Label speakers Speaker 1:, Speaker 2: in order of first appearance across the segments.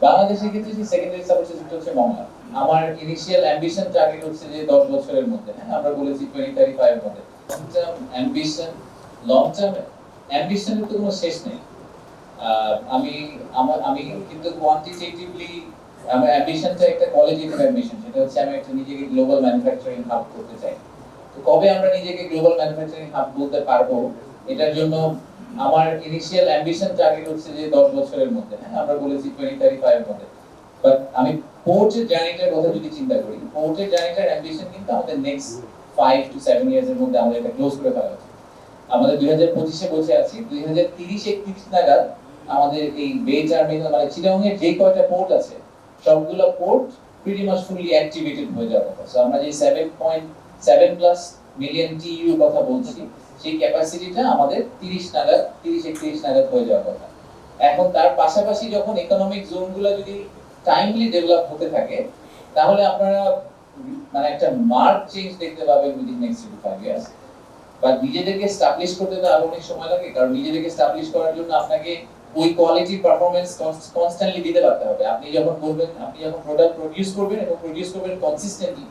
Speaker 1: বাংলাদেশের ক্ষেত্রে যে সেকেন্ডারি সাপোর্ট সিস্টেম হচ্ছে মংলা। আমার ইনিশিয়াল অ্যাম্বিশন টার্গেট হচ্ছে যে 10 বছরের মধ্যে, হ্যাঁ আমরা বলেছি 2035 এর মধ্যে। Long term ambition, long term অ্যাম্বিশনের তো কোনো শেষ নেই। আমি আমি কিন্তু কোয়ান্টিটেটিভলি আমার অ্যাম্বিশনটা একটা কোয়ালিটেটিভ অ্যাম্বিশন, সেটা হচ্ছে আমি একটা নিজেকে গ্লোবাল ম্যানুফ্যাকচারিং হাব করতে চাই। তো কবে আমরা নিজেকে গ্লোবাল ম্যানুফ্যাকচারিং হাব বলতে পারবো, এটার জন্য আমার ইনিশিয়াল অ্যাম্বিশন টার্গেট হচ্ছে যে 10 বছরের মধ্যে, হ্যাঁ আমরা বলেছি 2035 এর মধ্যে। বাট আমি পোর্টের জার্নিটার কথা যদি চিন্তা করি, পোর্টের জার্নিটার অ্যাম্বিশন কিন্তু আমাদের নেক্সট 5 to 7 ইয়ার্স এর মধ্যে আমাদের এটা ক্লোজ করে ফেলা উচিত। আমাদের 2025 এ বসে আছি, 2030-31 নাগাদ আমাদের এই বে টার্মিনাল মানে চিটাগং এর যে কয়টা পোর্ট আছে সবগুলো পোর্ট প্রিটি মাচ ফুলি অ্যাক্টিভেটেড হয়ে যাওয়ার কথা। সো আমরা যে 7.7 প্লাস মিলিয়ন টিইউ কথা বলছি, সেই ক্যাপাসিটিটা আমাদের 30-31 নাগাদ হয়ে যাওয়ার কথা। এখন তার পাশাপাশি যখন ইকোনমিক জোনগুলো যদি টাইমলি ডেভেলপ হতে থাকে, তাহলে আপনারা মানে একটা মার্ক চেঞ্জ দেখতে পাবেন উইদিন নেক্সট 5 ইয়ার্স। বা নিজেদেরকে এস্টাবলিশ করতে তো আরো অনেক সময় লাগে, কারণ নিজেদেরকে এস্টাবলিশ করার জন্য আপনাকে ওই কোয়ালিটি পারফরম্যান্স কনস্ট্যান্টলি দিতে পারতে হবে। আপনি যখন বলবেন, আপনি যখন প্রোডাক্ট প্রোডিউস করবেন এবং প্রোডিউস করবেন কনসিস্টেন্টলি,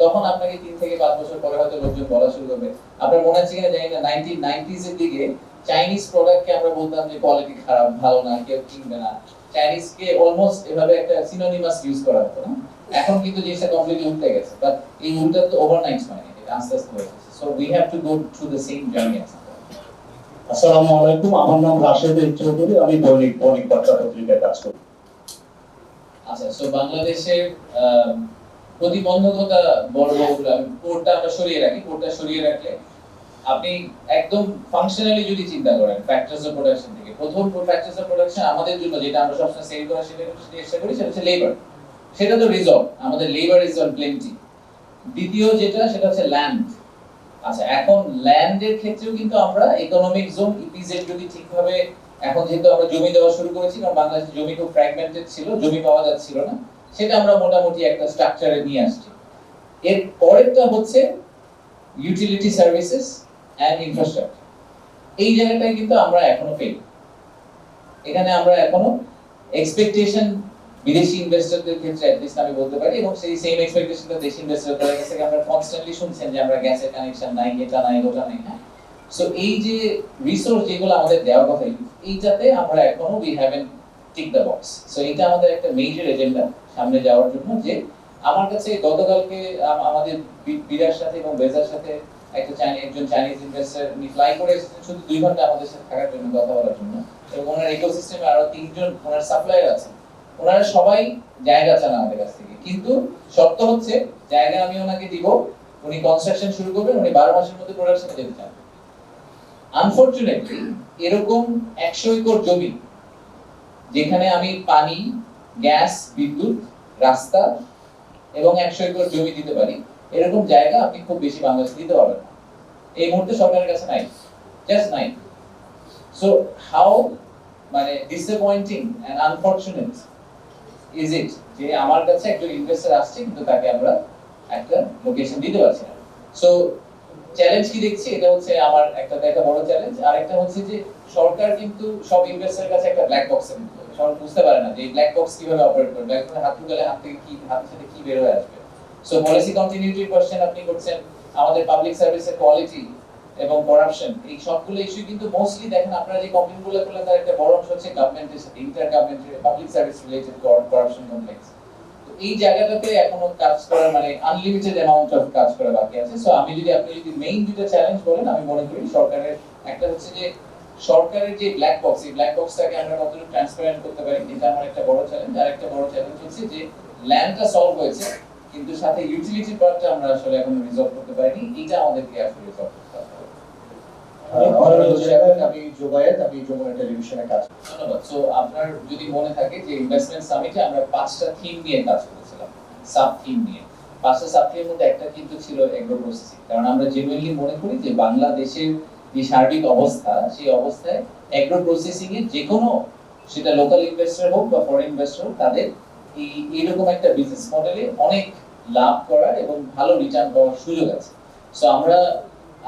Speaker 1: তখন আপনাকে 3 থেকে 5 বছর পরে হয়তো লোকজন বলা শুরু করবে। আপনার মনে আছে কিনা জানি না, 1990s এর দিকে চাইনিজ প্রোডাক্টকে আমরা বলতাম যে কোয়ালিটি খারাপ, ভালো না, কেউ কিনবে না। চাইনিজকে অলমোস্ট এভাবে একটা সিনোনিমাস ইউজ করা হতো না। এখন কিন্তু জিনিসটা কমপ্লিটলি উল্টে গেছে, বাট এই উল্টা তো ওভারনাইট মানে এটা আস্তে আস্তে হয়েছে। So we have to go through the same journey.
Speaker 2: আসসালামু আলাইকুম, আমার নাম রাশেদ চৌধুরী, আমি দৈনিক বার্তা পত্রিকায় কাজ করি।
Speaker 1: আচ্ছা, সো বাংলাদেশের প্রতিবন্ধকতা বড় কোডটা আমরা সরিয়ে রাখি। কোডটা সরিয়ে রাখলে আপনি একদম ফাংশনালি যদি চিন্তা করেন ফ্যাক্টরস অফ প্রোডাকশন থেকে, প্রথম ফ্যাক্টরস অফ প্রোডাকশন আমাদের জন্য যেটা আমরা সবসময় সেল করার চেষ্টা করি সেটা হচ্ছে লেবার। সেটা তো রিজলভ, আমাদের লেবার ইজ অন প্লেন্টি। দ্বিতীয় যেটা সেটা হচ্ছে ল্যান্ড। আচ্ছা, এখন ল্যান্ডের ক্ষেত্রেও কিন্তু আমরা ইকোনমিক জোন ইপিজেড যদি ঠিকভাবে, এখন যেহেতু আমরা জমি দেওয়া শুরু করেছি, কারণ বাংলাদেশের জমি খুব ফ্র্যাগমেন্টেড ছিল, জমি পাওয়া যাচ্ছিল না, সেটা আমরা মোটামুটি একটা স্ট্রাকচারে নিয়ে আসছি। এর পরেরটা হচ্ছে ইউটিলিটি সার্ভিসেস এন্ড ইনফ্রাস্ট্রাকচার। এই জায়গাটায় কিন্তু আমরা এখনো ফেল। এখানে আমরা এখনো এক্সপেকটেশন বিদেশি ইনভেস্টরদের ক্ষেত্রে অ্যাটলিস্ট আমি বলতে পারি, এবং সেই সেম এক্সপেকটেশনটা দেশি ইনভেস্টরদের কাছ থেকে আমরা কনস্ট্যান্টলি শুনছেন যে আমরা গ্যাসের কানেকশন নাই, এটা নাই, ওটা নাই। হ্যাঁ, সো এই যে রিসোর্স যেগুলো আমাদের দেওয়ার কথা, এইটাতে আমরা এখনো we haven't tick the box. So এটা আমাদের একটা মেজর এজেন্ডা সামনে যাওয়ার জন্য। যে আমার কাছে গতকালকে আমাদের বিরার সাথে এবং বেজার সাথে একজন চাইনিজ ইনভেস্টর ফ্লাই করে এসেছেন শুধু 2 ঘন্টা আমাদের সাথে থাকার জন্য, কথা বলার জন্য। এবং ওনার ইকোসিস্টেমে আরো 3 জন ওনার সাপ্লায়ার আছেন। ওনারা সবাই জায়গা চান আমাদের কাছ থেকে, কিন্তু শর্ত হচ্ছে জায়গা আমি ওনাকে দিব, উনি কনস্ট্রাকশন শুরু করবেন, উনি 12 মাসের মধ্যে প্রোডাকশনে যেতে চান। আনফরচুনেটলি এরকম 100 একর জমি যেখানে আমি পানি, গ্যাস, বিদ্যুৎ, রাস্তা এবং 100 একর জমি দিতে পারি, এরকম জায়গা আপনি খুব বেশি বাংলাদেশে দিতে পারবেন না। এই মুহূর্তে সরকারের কাছে নাই, জাস্ট নাই। সো হাউ মানে disappointing and unfortunate is it যে আমার কাছে একজন ইনভেস্টর আসছে কিন্তু তাকে আমরা একটা লোকেশন দিতে পারছি না। সো চ্যালেঞ্জ কি দেখছি, এটা হচ্ছে আমার একটা বড় চ্যালেঞ্জ। আর একটা হচ্ছে যে সরকার কিন্তু সব ইনভেস্টরের কাছে একটা ব্ল্যাক বক্স এর মতো, সবাই বুঝতে পারে না যে এই ব্ল্যাক বক্স কিভাবে অপারেট করবে, এখন হাত ঢুকালে হাত থেকে কি, হাতের সাথে কি বের হয়ে আসবে। সো পলিসি কন্টিনিউটির কোশ্চেন আপনি করছেন, আমাদের পাবলিক সার্ভিসের কোয়ালিটি এবং করাপশন, এই সবগুলো ইস্যু কিন্তু মোস্টলি দেখেন আপনারা যে কমপ্লেইনগুলো করলেন তার একটা বড় অংশ হচ্ছে গভর্নমেন্টের সাথে, inter governmental public service related corruption complex. তো এই জায়গাটাতে এখনো কাজ করা মানে আনলিমিটেড অ্যামাউন্ট অফ কাজ করা বাকি আছে। সো আপনি যদি মেইন দুটো চ্যালেঞ্জ বলেন, আমি মনে করি সরকারের একটা হচ্ছে যে সরকারের যে ব্ল্যাক বক্স, এই ব্ল্যাক বক্সটাকে আমরা কতটুকু ট্রান্সপারেন্ট করতে পারি, এটা আমার একটা বড় চ্যালেঞ্জ। আর একটা বড় চ্যালেঞ্জ হচ্ছে যে ল্যান্ডটা সলভ হয়েছে কিন্তু সাথে ইউটিলিটি পার্টটা আমরা আসলে এখন রিজলভ করতে পারিনি, এটা আমাদেরকে আসলে রিজলভ করতে হবে।
Speaker 2: আমি জুবায়েদ, আমি যমুনা টেলিভিশনে কাজ করি।
Speaker 1: ধন্যবাদ। সো আপনার যদি মনে থাকে যে ইনভেস্টমেন্ট সামিটে আমরা 5টা থিম নিয়ে কাজ করেছিলাম, সাব থিম নিয়ে। 5টা সাব থিমের মধ্যে একটা কিন্তু ছিল এগ্রো প্রসেসিং, কারণ আমরা জেনুইনলি মনে করি যে বাংলাদেশের যে সার্বিক অবস্থা, সেই অবস্থায় এগ্রো প্রসেসিং এর যে কোনো, সেটা লোকাল ইনভেস্টর হোক বা ফরেন ইনভেস্টর হোক, তাদের এইরকম একটা বিজনেস মডেলে অনেক লাভ করার এবং ভালো রিটার্ন পাওয়ার সুযোগ আছে। সো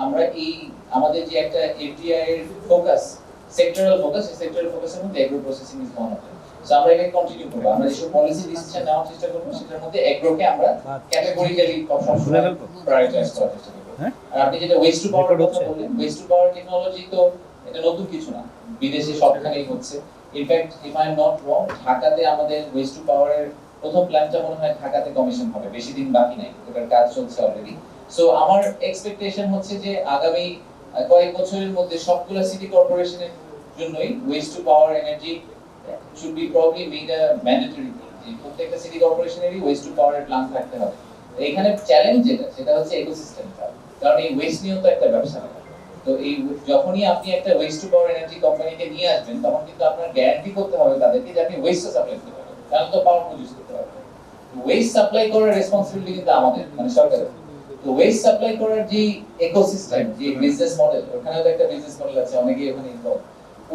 Speaker 1: আমরা এই আমাদের যে একটা এফডিআই এর ফোকাস, সেক্টরাল ফোকাস, এই সেক্টরাল ফোকাসের মধ্যে agro processing is one of them. So আমরা এটা কন্টিনিউ করব। আমরা যেসব পলিসি ডিসিশন নেওয়ার চেষ্টা করব সেটার মধ্যে এগ্রোকে আমরা ক্যাটেগরিক্যালি সবসময় প্রায়োরিটাইজ করার চেষ্টা করব। আর আপনি যেটা ওয়েস্ট টু পাওয়ার কথা বললেন, ওয়েস্ট টু পাওয়ার টেকনোলজি তো এটা নতুন কিছু না, বিদেশে সবখানেই হচ্ছে। In fact if I am not wrong, ঢাকাতে আমাদের ওয়েস্ট টু পাওয়ারের প্রথম প্ল্যানটা মনে হয় ঢাকাতে কমিশন হবে, বেশি দিন বাকি নাই, ওটার কাজ চলছে অলরেডি। সো আমার এক্সপেকটেশন হচ্ছে যে আগামী কয়েক বছরের মধ্যে সবগুলো সিটি কর্পোরেশনের জন্যই waste to power energy should be probably made a mandatory thing, যে প্রত্যেকটা সিটি কর্পোরেশনেরই ওয়েস্ট টু পাওয়ারের প্ল্যান থাকতে হবে। এখানে চ্যালেঞ্জ যেটা সেটা হচ্ছে ইকোসিস্টেমটা, কারণ এই ওয়েস্ট নিয়েও তো একটা ব্যবসা। তো এই যখনই আপনি একটা ওয়েস্ট টু পাওয়ার এনার্জি কোম্পানিকে নিয়ে আসবেন, তখন কিন্তু আপনার গ্যারান্টি করতে হবে তাদেরকে যে আপনি ওয়েস্ট সাপ্লাই করতে পারবেন, কারণ তো পাওয়ার প্রডিউস করতে পারবেন। ওয়েস্ট সাপ্লাই করার রেসপন্সিবিলিটি কিন্তু আমাদের, মানে সরকারের। তো ওয়েস্ট সাপ্লাই করার যে ইকোসিস্টেম, যে বিজনেস মডেল, ওখানেও তো একটা বিজনেস মডেল আছে, অনেকেই ওখানে ইনভলভ।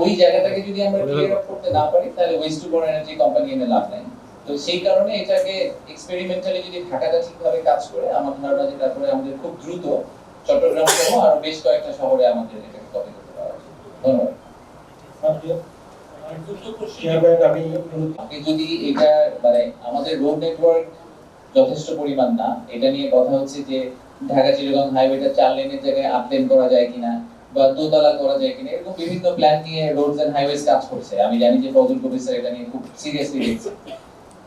Speaker 1: ওই জায়গাটাকে যদি আমরা ক্লিয়ার আপ করতে না পারি, তাহলে waste to power energy company এনে লাভ নাই। তো সেই কারণে এটাকে এক্সপেরিমেন্টালি যদি ঢাকাটা ঠিকভাবে কাজ করে, আমার ধারণা যে তারপরে আমাদের খুব দ্রুত চট্টগ্রাম সহ আরো বেশ কয়েকটা শহরে আমাদের এটাকে কপি করতে পারা উচিত। ধন্যবাদ। আপনি যদি এটা মানে আমাদের রোড নেটওয়ার্ক যথেষ্ট পরিমাণ না, এটা নিয়ে কথা হচ্ছে যে ঢাকা চিটাগং হাইওয়েটা 4 লেনের জায়গায় 8 লেন করা যায় কিনা, বা দোতলা করা যায় কিনা, এরকম বিভিন্ন প্ল্যান নিয়ে রোডস এন্ড হাইওয়েজ কাজ করছে। আমি জানি যে ফজল কবির স্যার এটা নিয়ে খুব সিরিয়াসলি দেখছে।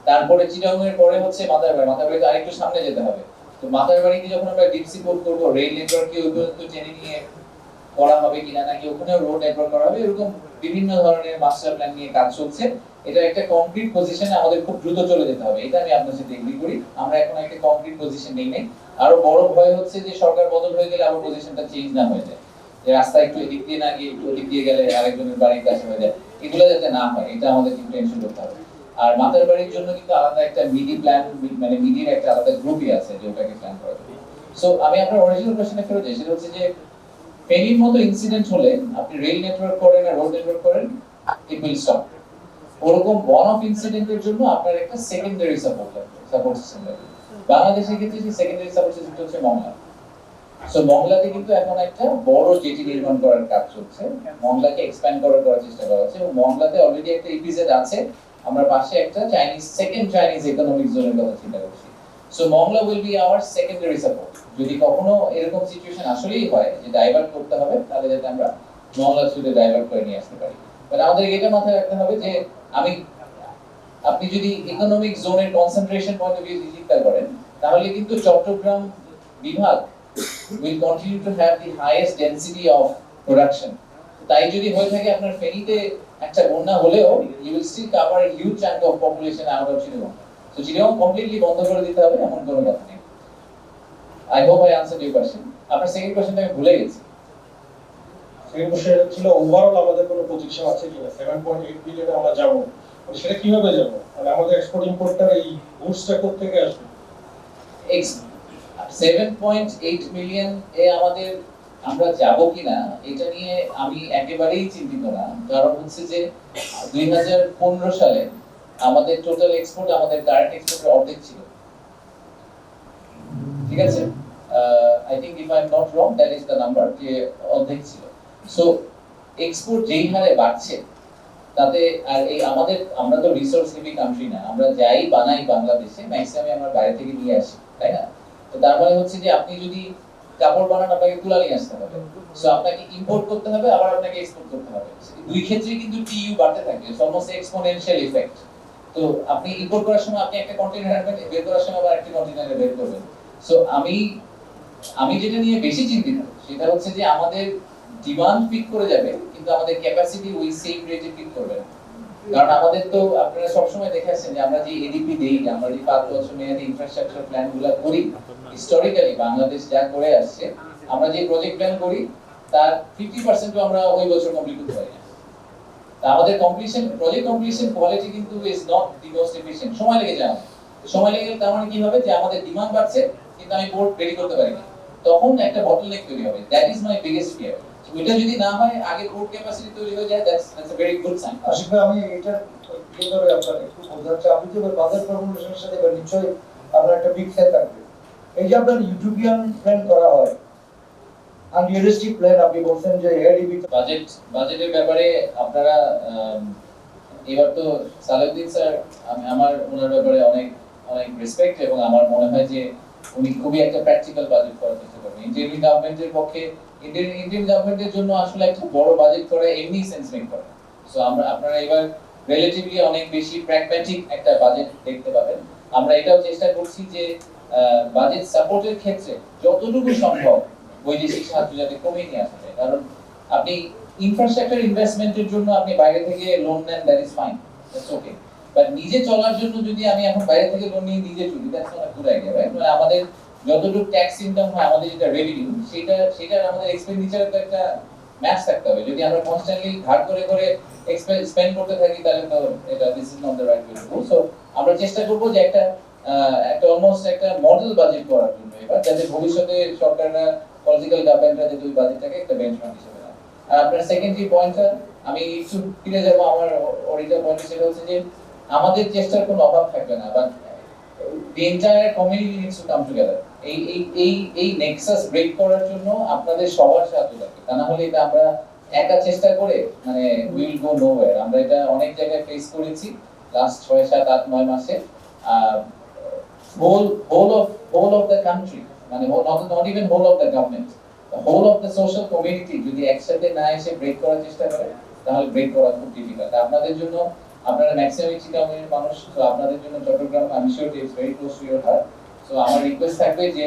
Speaker 1: তারপরে চিটাগং এর পরে হচ্ছে মাতারবাড়ি তো আরেকটু সামনে যেতে হবে। তো মাতারবাড়িতে যখন আমরা ডিপ সি পোর্ট করব, রেল নেটওয়ার্কে ওই পর্যন্ত টেনে নিয়ে করা হবে কিনা, নাকি ওখানেও রোড নেটওয়ার্ক করা হবে, এরকম বিভিন্ন ধরনের মাস্টার প্ল্যান নিয়ে কাজ চলছে। এটা একটা কংক্রিট পজিশনে আমাদের খুব দ্রুত চলে যেতে হবে, এটা আমি আপনার সাথে এগ্রি করি। আমরা এখন একটা কংক্রিট পজিশন নেই নাই। আরো বড় ভয় হচ্ছে যে সরকার বদল হয়ে গেলে আবার পজিশনটা চেঞ্জ না হয়ে যায়, যে রাস্তা একটু এদিক দিয়ে না গিয়ে একটু ওদিক দিয়ে গেলে আরেকজনের বাড়ির কাছে হয়ে যায়, এগুলো যাতে না হয় এটা আমাদের কিন্তু টেনশন করতে হবে। আর মাতারবাড়ির জন্য কিন্তু আলাদা একটা মিডি প্ল্যান, মানে মিডির একটা আলাদা গ্রুপই আছে যে ওটাকে প্ল্যান করা যাবে। সো আমি আপনার অরিজিনাল কোশ্চেনে ফেরত যাই, সেটা হচ্ছে যে ফেনীর মতো ইনসিডেন্ট হলে আপনি রেল নেটওয়ার্ক করেন আর রোড নেটওয়ার্ক করেন, ইট উইল স্টপ। ওরকম ওয়ান অফ ইনসিডেন্টের জন্য আপনার একটা সেকেন্ডারি সাপোর্ট সিস্টেম লাগবে। বাংলাদেশে ক্ষেত্রে যে সেকেন্ডারি সাপোর্ট সিস্টেম হচ্ছে মংলা। সো মংলাতে কিন্তু এখন একটা বড় জেটি নির্মাণ করার কাজ চলছে, মংলাকে এক্সপ্যান্ড করার চেষ্টা করা হচ্ছে, এবং মংলাতে অলরেডি একটা ইপিজেড আছে। আমরা পাশে একটা সেকেন্ড চাইনিজ ইকোনমিক জোনের কথা চিন্তা করছি। So Mongla will be hour secondary support. যদি কখনো এরকম সিচুয়েশন আসলেই হয় যে ডাইভার্ট করতে হবে, তাহলে যাতে আমরা মংলা থ্রুতে ডাইভার্ট করে নিয়ে আসতে পারি। বাট আমাদের এটা মাথায় রাখতে হবে যে আপনি যদি ইকোনমিক জোনের কনসেন্ট্রেশন পয়েন্ট অফ ভিউ চিন্তা করেন, তাহলে কিন্তু চট্টগ্রাম বিভাগ will continue to have the highest density of production. তাই যদি হয়ে থাকে আপনার ফেনীতে একটা বন্যা হলেও you will still cover a huge chunk of population out of Chittagong. So Chittagong completely বন্ধ করে দিতে হবে এমন কোনো কথা নেই। I hope I answered your question. আপনার সেকেন্ড কোশ্চেনটা আমি ভুলে গেছি।
Speaker 2: সেকেন্ড কোশ্চেন ছিল ওভারঅল আমাদের কোনো প্রজেকশন আছে কিনা 7.8 বিলিয়নে আমরা যাব, সেটা কিভাবে যাব, মানে আমাদের এক্সপোর্ট ইম্পোর্টটার এই বুস্টটা কোথা থেকে আসবে?
Speaker 1: 7.8 মিলিয়ন এ আমাদের আমরা যাব কিনা এটা নিয়ে আমি একেবারেই চিন্তিত না। কারণ হচ্ছে যে 2015 সালে আমাদের টোটাল এক্সপোর্ট আমাদের কারেন্ট এক্সপোর্টের অর্ধেক ছিল, ঠিক আছে? I think if I am not wrong that is the number, যে অর্ধেক ছিল। সো এক্সপোর্ট যেই হারে বাড়ছে তাতে, আর এই আমরা তো রিসোর্স হেভি কান্ট্রি না, আমরা যাই বানাই বাংলাদেশে ম্যাক্সিমাম আমরা বাইরে থেকে নিয়ে আসি, তাই না? তো তার মানে হচ্ছে যে আপনি যদি কাপড় বানান আপনাকে তুলা নিয়ে আসতে হবে, সো আপনাকে ইম্পোর্ট করতে হবে, আবার আপনাকে এক্সপোর্ট করতে হবে। দুই ক্ষেত্রে কিন্তু টিইউ বাড়তে থাকে, অলমোস্ট এক্সপোনেনশিয়াল ইফেক্ট। তো আপনি ইম্পোর্ট করার সময় আপনি একটা কন্টেইনার আনবেন, বের করার সময় আবার একটা কন্টেইনারে বের করবেন। সো আমি যেটা নিয়ে বেশি চিন্তিত সেটা হচ্ছে যে আমাদের ডিমান্ড পিক করে যাবে, কিন্তু আমাদের ক্যাপাসিটি ওই সেম রেটে পিক করবে না। কারণ আমাদের তো আপনারা সবসময় দেখে আসছেন যে আমরা যে এডিপি দেই, আমরা যে 5 বছর মেয়াদী ইনফ্রাস্ট্রাকচার প্ল্যানগুলো করি, হিস্টোরিক্যালি বাংলাদেশ যা করে আসছে, আমরা যে প্রজেক্ট প্ল্যান করি তার 50% আমরা ওই বছর কমপ্লিট করতে পারি না। তা আমাদের প্রজেক্ট কমপ্লিশন কোয়ালিটি কিন্তু is not the most efficient, সময় লেগে যায়। সময় লেগে গেলে তার মানে কি হবে যে আমাদের ডিমান্ড বাড়ছে কিন্তু আমি পোর্ট রেডি করতে পারি না, তখন একটা বটলনেক তৈরি হবে। That is my biggest fear. ওইটা যদি না হয়, আগে পোর্ট ক্যাপাসিটি তৈরি হয়ে যায়, that's a very good sign.
Speaker 3: Ashiq ভাই, আমি এটা কিভাবে আপনার একটু বোঝাচ্ছি, আপনি যে বাজার ফর্মুলেশনের সাথে নিশ্চয়ই আপনার একটা বিগ ফেয়ার থাকবে। এই যে আপনার ইউটোপিয়ান প্ল্যান করা হয়, আনরিয়ালিস্টিক প্ল্যান, আপনি বলছেন যে এডিবি
Speaker 1: বাজেটের ব্যাপারে আপনারা এবার তো সালাউদ্দিন স্যার আমার ওনার ব্যাপারে অনেক অনেক রেসপেক্ট, এবং আমার মনে হয় যে উনি খুবই একটা প্র্যাকটিক্যাল বাজেট করার চেষ্টা করবেন। ইন্ডিয়ান গভর্নমেন্টের পক্ষে ইন্ডিয়ান গভর্নমেন্টের জন্য আসলে একটা বড় বাজেট করা এমনি সেন্স মেক করে। সো আপনারা এবার রিলেটিভলি অনেক বেশি প্র্যাগম্যাটিক একটা বাজেট দেখতে পাবেন। আমরা এটাও চেষ্টা করছি যে বাজেট সাপোর্টের ক্ষেত্রে যতটুকু সম্ভব বৈদেশিক সাহায্য যাতে কমিয়ে নিয়ে আসা যায়। কারণ আপনি ইনফ্রাস্ট্রাকচার ইনভেস্টমেন্টের জন্য আপনি বাইরে থেকে লোন নেন, that is fine, that's okay. But নিজে চলার জন্য যদি আমি এখন বাইরে থেকে লোন নিয়ে নিজে চলি, that's not a good idea, right? মানে আমাদের যতটুকু ট্যাক্স ইনকাম হয়, আমাদের যেটা রেভিনিউ, সেটার আমাদের এক্সপেন্ডিচারের তো একটা ম্যাচ থাকতে হবে। যদি আমরা কনস্ট্যান্টলি ধার করে করে স্পেন্ড করতে থাকি, তাহলে তো এটা this is not the right way to go. So আমরা চেষ্টা করব যে একটা অলমোস্ট একটা মডেল বাজেট করার জন্য এবার, যাতে ভবিষ্যতে সরকাররা, পলিটিক্যাল গভর্নমেন্টরা যাতে ওই বাজেটটাকে একটা বেঞ্চমার্ক হিসেবে নেয়। আর আপনার সেকেন্ডারি পয়েন্টটা আমি একটু ফিরে যাবো আমার অরিজিনাল পয়েন্টে, সেটা হচ্ছে যে আমাদের চেষ্টার কোনো অভাব থাকবে না, but the entire community needs to come together. এই নেক্সাস ব্রেক করার জন্য আপনাদের সবার সাহায্য লাগবে। তা না হলে এটা আমরা একা চেষ্টা করে মানে উইল গো নোওয়্যার। আমরা এটা অনেক জায়গায় ফেস করেছি লাস্ট 6, 7, 8, 9 মাসে। whole of the country, মানে not even whole of the government, the whole of the social community যদি একসাথে না এসে ব্রেক করার চেষ্টা করে, তাহলে ব্রেক করা খুব ডিফিকাল্ট। আপনাদের জন্য, আপনারা ম্যাক্সিমাম চিটাগংয়ের মানুষ, তো আপনাদের জন্য চট্টগ্রাম আমি sure it's very close to your heart. So আমার রিকোয়েস্ট থাকবে যে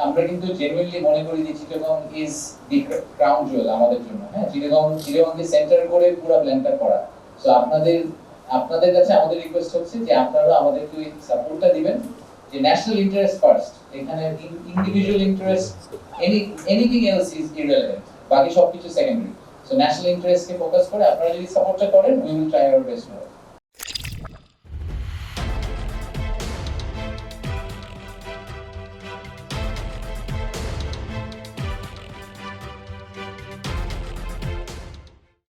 Speaker 1: আমরা কিন্তু জেনুইনলি মনে করি যে Chittagong is the crown Jewel আমাদের জন্য। হ্যাঁ, চিটাগংকে সেন্টার করে পুরো প্ল্যানটা করা। সো আপনাদের কাছে আমাদের রিকোয়েস্ট হচ্ছে যে আপনারা আমাদেরকে ওই সাপোর্টটা দিবেন, যে ন্যাশনাল ইন্টারেস্ট ফার্স্ট, এখানে individual interest anything else is irrelevant, বাকি সবকিছু সেকেন্ডারি। সো ন্যাশনাল ইন্টারেস্টকে ফোকাস করে আপনারা যদি সাপোর্টটা করেন, we will try our best.